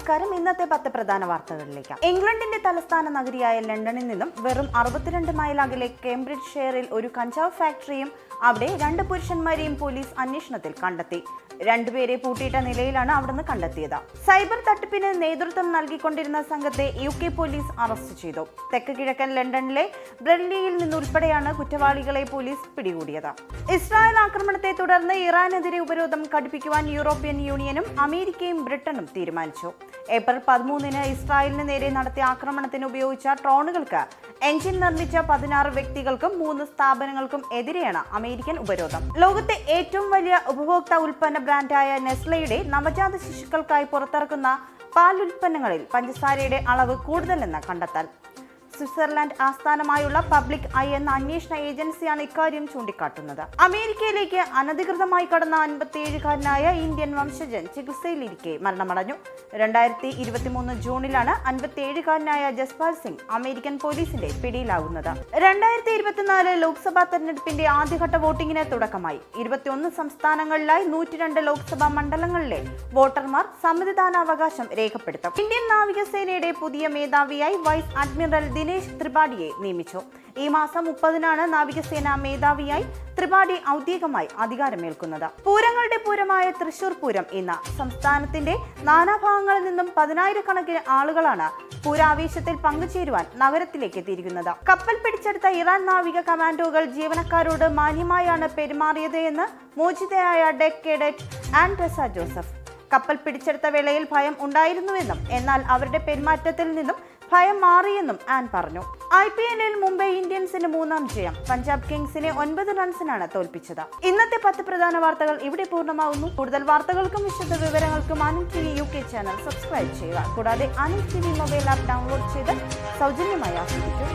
നമസ്കാരം. ഇന്നത്തെ 10 പ്രധാന വാർത്തകളിലേക്ക്. ഇംഗ്ലണ്ടിന്റെ തലസ്ഥാന നഗരിയായ ലണ്ടനിൽ നിന്നും വെറും 62 മൈൽ അകലെ കേംബ്രിഡ്ജ് ഷെയറിൽ ഒരു കഞ്ചാവ് ഫാക്ടറിയും അവിടെ 2 പുരുഷന്മാരെയും പോലീസ് അന്വേഷണത്തിൽ കണ്ടെത്തി. 2 പേരെ പൂട്ടിയിട്ട നിലയിലാണ് അവിടുന്ന് കണ്ടെത്തിയത്. സൈബർ തട്ടിപ്പിന് നേതൃത്വം നൽകിക്കൊണ്ടിരുന്ന സംഘത്തെ UK പോലീസ് അറസ്റ്റ് ചെയ്തു. തെക്ക് കിഴക്കൻ ലണ്ടനിലെ ബ്രെഡ്ലിയിൽ നിന്നുൾപ്പെടെയാണ് കുറ്റവാളികളെ പോലീസ് പിടികൂടിയത്. ഇസ്രായേൽ ആക്രമണത്തെ തുടർന്ന് ഇറാനെതിരെ ഉപരോധം കടുപ്പിക്കുവാൻ യൂറോപ്യൻ യൂണിയനും അമേരിക്കയും ബ്രിട്ടനും തീരുമാനിച്ചു. ഏപ്രിൽ 13-ന് ഇസ്രായേലിന് നേരെ നടത്തിയ ആക്രമണത്തിന് ഉപയോഗിച്ച ഡ്രോണുകൾക്ക് എഞ്ചിൻ നിർമ്മിച്ച 16 വ്യക്തികൾക്കും 3 സ്ഥാപനങ്ങൾക്കും എതിരെയാണ് അമേരിക്കൻ ഉപരോധം. ലോകത്തെ ഏറ്റവും വലിയ ഉപഭോക്തൃ ഉൽപ്പന്ന ബ്രാൻഡായ നെസ്ലയുടെ നവജാത ശിശുക്കൾക്കായി പുറത്തിറക്കുന്ന പാൽ ഉൽപ്പന്നങ്ങളിൽ പഞ്ചസാരയുടെ അളവ് കൂടുതലെന്ന് കണ്ടെത്തൽ. സ്വിറ്റ്സർലൻഡ് ആസ്ഥാനമായുള്ള പബ്ലിക് ഐ എന്ന അന്വേഷണ ഏജൻസിയാണ് ഇക്കാര്യം ചൂണ്ടിക്കാട്ടുന്നത്. അമേരിക്കയിലേക്ക് അനധികൃതമായി കടന്ന 57-കാരനായ ഇന്ത്യൻ വംശജൻ ചികിത്സയിലിരിക്കെ മരണമടഞ്ഞു. 2023 ജൂണിലാണ് 57-കാരനായ ജസ്പാൽ സിംഗ് അമേരിക്കൻ പോലീസിന്റെ പിടിയിലാകുന്നത്. 2024 ലോക്സഭാ തെരഞ്ഞെടുപ്പിന്റെ ആദ്യഘട്ട വോട്ടിംഗിന് തുടക്കമായി. 21 സംസ്ഥാനങ്ങളിലായി 102 ലോക്സഭാ മണ്ഡലങ്ങളിലെ വോട്ടർമാർ സമ്മതിദാനാവകാശം രേഖപ്പെടുത്തും. ഇന്ത്യൻ നാവികസേനയുടെ പുതിയ മേധാവിയായി വൈസ് അഡ്മിറൽ ദിനേശ് ത്രിപാഠിയെ നിയമിച്ചു. ഈ മാസം 30-നാണ് നാവികസേന മേധാവിയായി ത്രിപാഠി ഔദ്യോഗികമായി അധികാരമേൽക്കുന്നത്. പൂരങ്ങളുടെ പൂരമായ തൃശൂർ പൂരം ഇന്ന്. സംസ്ഥാനത്തിന്റെ നാനാഭാഗങ്ങളിൽ നിന്നും 10,000-കണക്കിന് ആളുകളാണ് പൂരാവേശത്തിൽ പങ്കുചേരുവാൻ നഗരത്തിലേക്ക് എത്തിയിരിക്കുന്നത്. കപ്പൽ പിടിച്ചെടുത്ത ഇറാൻ നാവിക കമാൻഡോകൾ ജീവനക്കാരോട് മാന്യമായാണ് പെരുമാറിയത് എന്ന് മോചിതയായ ഡെക്ക് കേഡറ്റ് ആൻഡ്രസ ജോസഫ്. കപ്പൽ പിടിച്ചെടുത്ത വേളയിൽ ഭയം ഉണ്ടായിരുന്നുവെന്നും എന്നാൽ അവരുടെ പെരുമാറ്റത്തിൽ നിന്നും ഭയം മാറിയെന്നും ആൻ പറഞ്ഞു. IPL-ൽ മുംബൈ ഇന്ത്യൻസിന് 3ാം ജയം. പഞ്ചാബ് കിങ്സിനെ 9 റൺസിനാണ് തോൽപ്പിച്ചത്. ഇന്നത്തെ 10 പ്രധാന വാർത്തകൾ ഇവിടെ പൂർണ്ണമാകുന്നു. കൂടുതൽ വാർത്തകൾക്കും വിശദ വിവരങ്ങൾക്കും Anil TV UK channel subscribe ചെയ്യുക. കൂടാതെ Anil TV mobile app download ചെയ്ത് സൗജന്യമായി ആസ്വദിക്കും.